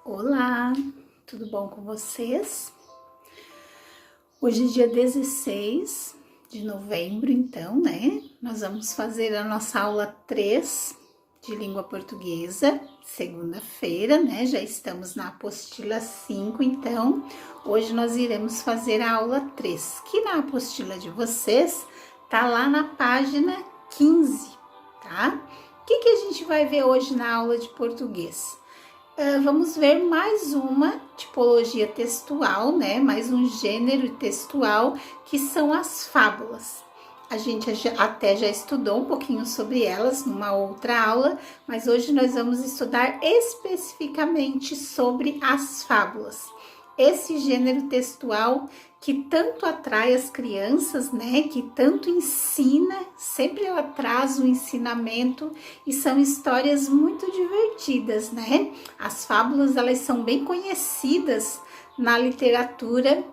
Olá, tudo bom com vocês? Hoje é dia 16 de novembro, então, né? Nós vamos fazer a nossa aula 3 de língua portuguesa, segunda-feira, né? Já estamos na apostila 5, então, hoje nós iremos fazer a aula 3, que na apostila de vocês tá lá na página 15, tá? O que a gente vai ver hoje na aula de português? Vamos ver mais uma tipologia textual, né? Mais um gênero textual, que são as fábulas. A gente até já estudou um pouquinho sobre elas numa outra aula, mas hoje nós vamos estudar especificamente sobre as fábulas. Esse gênero textual que tanto atrai as crianças, né? Que tanto ensina, sempre ela traz um ensinamento e são histórias muito divertidas, né? As fábulas, elas são bem conhecidas na literatura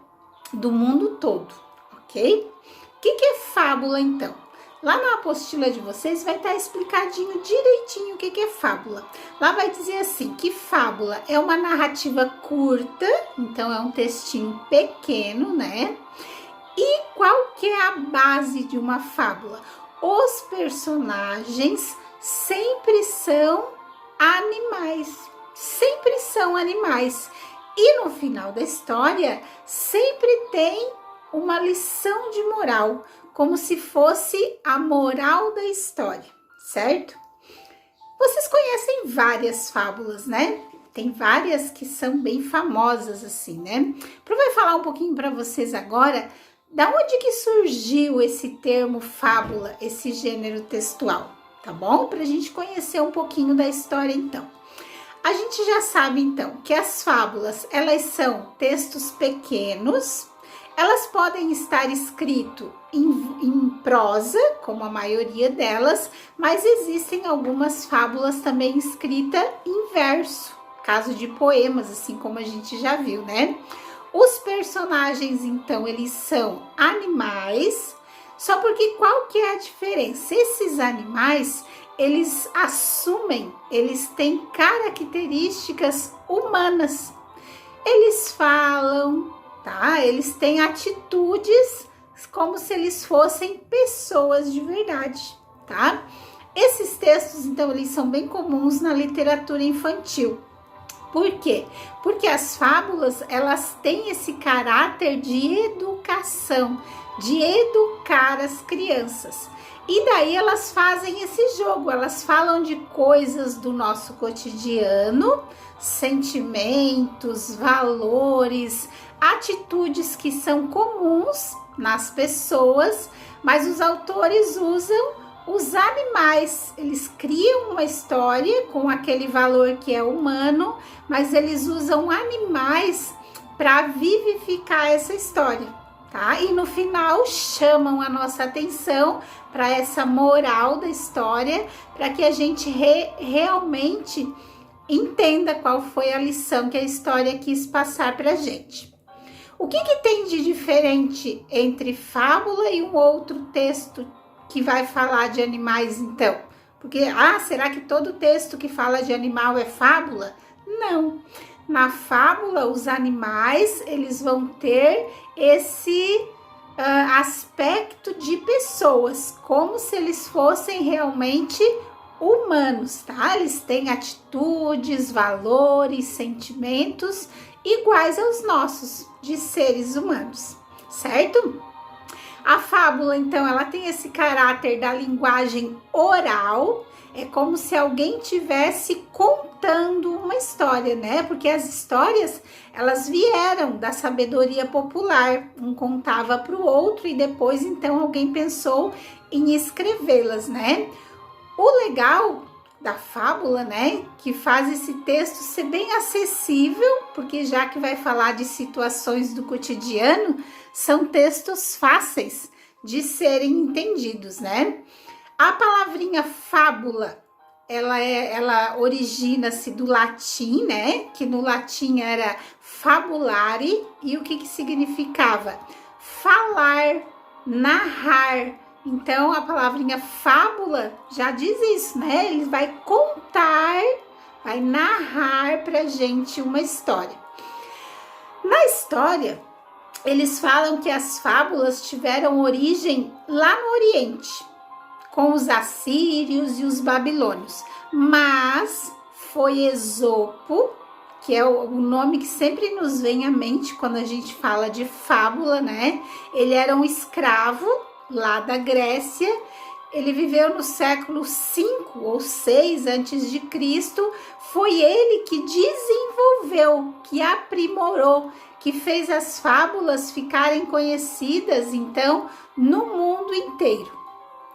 do mundo todo, ok? O que é fábula, então? Lá na apostila de vocês vai estar explicadinho direitinho o que é fábula. Lá vai dizer assim, que fábula é uma narrativa curta, então é um textinho pequeno, né? E qual que é a base de uma fábula? Os personagens sempre são animais, sempre são animais. E no final da história, sempre tem uma lição de moral, como se fosse a moral da história, certo? Vocês conhecem várias fábulas, né? Tem várias que são bem famosas assim, né? Eu vou falar um pouquinho para vocês agora da onde que surgiu esse termo fábula, esse gênero textual, tá bom? Para a gente conhecer um pouquinho da história, então. A gente já sabe, então, que as fábulas, elas são textos pequenos. Elas podem estar escritas em prosa, como a maioria delas, mas existem algumas fábulas também escritas em verso, caso de poemas, assim como a gente já viu, né? Os personagens, então, eles são animais, só porque qual que é a diferença? Esses animais, eles assumem, eles têm características humanas. Eles falam, tá? Eles têm atitudes como se eles fossem pessoas de verdade, tá? Esses textos, então, eles são bem comuns na literatura infantil. Por quê? Porque as fábulas, elas têm esse caráter de educação, de educar as crianças. E daí elas fazem esse jogo, elas falam de coisas do nosso cotidiano, sentimentos, valores, atitudes que são comuns nas pessoas, mas os autores usam os animais. Eles criam uma história com aquele valor que é humano, mas eles usam animais para vivificar essa história, tá? E no final chamam a nossa atenção para essa moral da história, para que a gente realmente entenda qual foi a lição que a história quis passar para a gente. O que tem de diferente entre fábula e um outro texto que vai falar de animais, então? Porque, será que todo texto que fala de animal é fábula? Não. Na fábula, os animais, eles vão ter esse aspecto de pessoas, como se eles fossem realmente humanos, tá? Eles têm atitudes, valores, sentimentos iguais aos nossos, de seres humanos, certo? A fábula, então, ela tem esse caráter da linguagem oral, é como se alguém tivesse contando uma história, né? Porque as histórias, elas vieram da sabedoria popular, um contava para o outro e depois, então, alguém pensou em escrevê-las, né? O legal da fábula, né, que faz esse texto ser bem acessível, porque já que vai falar de situações do cotidiano, são textos fáceis de entendidos, né? A palavrinha fábula, ela origina-se do latim, né, que no latim era fabulare, e o que significava? Falar, narrar. Então, a palavrinha fábula já diz isso, né? Ele vai contar vai narrar pra gente uma história. Na história, eles falam que as fábulas tiveram origem lá no Oriente, com os assírios e os babilônios, mas foi Esopo, que é o nome que sempre nos vem à mente quando a gente fala de fábula, né? Ele era um escravo lá da Grécia, ele viveu no século 5 ou 6 antes de Cristo. Foi ele que desenvolveu, que aprimorou, que fez as fábulas ficarem conhecidas, então, no mundo inteiro,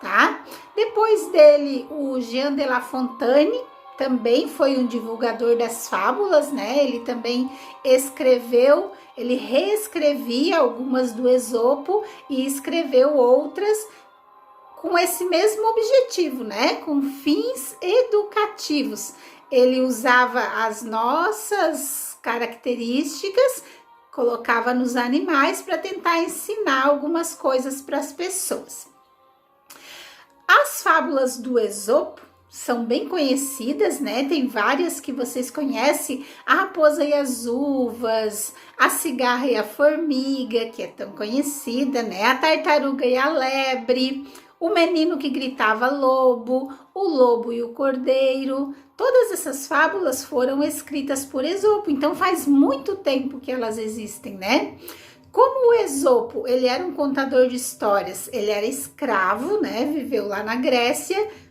tá? Depois dele, o Jean de La Fontaine também foi um divulgador das fábulas, né? Ele também escreveu, ele reescrevia algumas do Esopo e escreveu outras com esse mesmo objetivo, né? Com fins educativos. Ele usava as nossas características, colocava nos animais para tentar ensinar algumas coisas para as pessoas. As fábulas do Esopo são bem conhecidas, né? Tem várias que vocês conhecem, a raposa e as uvas, a cigarra e a formiga, que é tão conhecida, né? A tartaruga e a lebre, o menino que gritava lobo, o lobo e o cordeiro. Todas essas fábulas foram escritas por Esopo, então faz muito tempo que elas existem, né? Como o Esopo, ele era um contador de histórias, ele era escravo, né? Viveu lá na Grécia.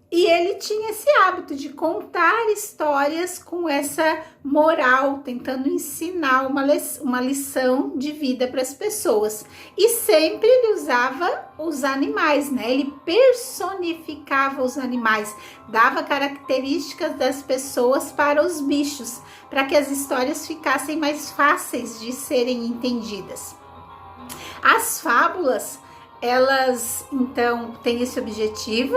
E ele tinha esse hábito de contar histórias com essa moral, tentando ensinar uma lição de vida para as pessoas. E sempre ele usava os animais, né? Ele personificava os animais, dava características das pessoas para os bichos, para que as histórias ficassem mais fáceis de serem entendidas. As fábulas, elas então têm esse objetivo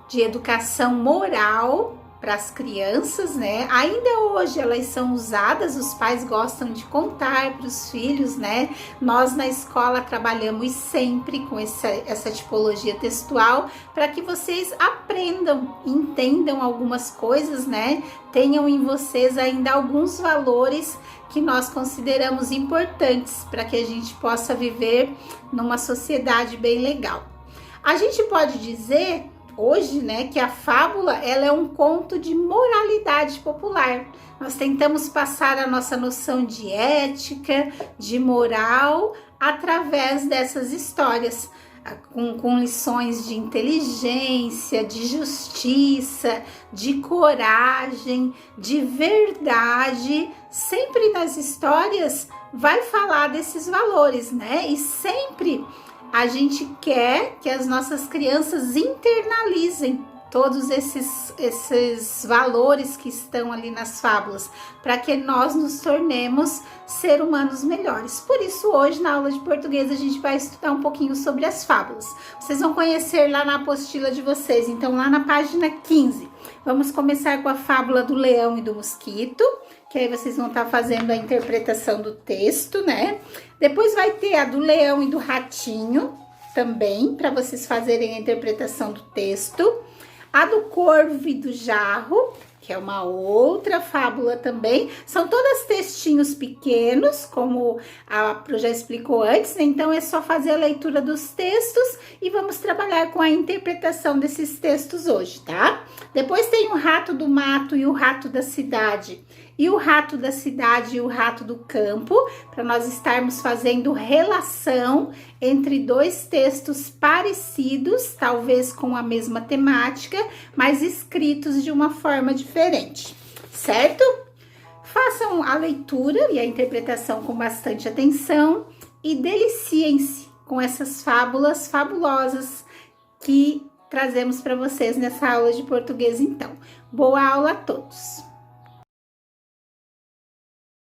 de educação moral para as crianças, né? Ainda hoje elas são usadas, os pais gostam de contar para os filhos, né? Nós na escola trabalhamos sempre com essa tipologia textual para que vocês aprendam, entendam algumas coisas, né? Tenham em vocês ainda alguns valores que nós consideramos importantes para que a gente possa viver numa sociedade bem legal. A gente pode dizer hoje, né, que a fábula ela é um conto de moralidade popular. Nós tentamos passar a nossa noção de ética, de moral, através dessas histórias, com lições de inteligência, de justiça, de coragem, de verdade. Sempre nas histórias vai falar desses valores, né? E sempre a gente quer que as nossas crianças internalizem todos esses valores que estão ali nas fábulas, para que nós nos tornemos seres humanos melhores. Por isso, hoje, na aula de português, a gente vai estudar um pouquinho sobre as fábulas. Vocês vão conhecer lá na apostila de vocês, então lá na página 15. Vamos começar com a fábula do leão e do mosquito, que aí vocês vão estar fazendo a interpretação do texto, né? Depois vai ter a do leão e do ratinho também, para vocês fazerem a interpretação do texto. A do corvo e do jarro, que é uma outra fábula também. São todas textinhos pequenos, como a Pro já explicou antes, né? Então é só fazer a leitura dos textos e vamos trabalhar com a interpretação desses textos hoje, tá? Depois tem o rato do mato e o rato da cidade. E o rato da cidade e o rato do campo, para nós estarmos fazendo relação entre dois textos parecidos, talvez com a mesma temática, mas escritos de uma forma diferente, certo? Façam a leitura e a interpretação com bastante atenção e deliciem-se com essas fábulas fabulosas que trazemos para vocês nessa aula de português, então. Boa aula a todos!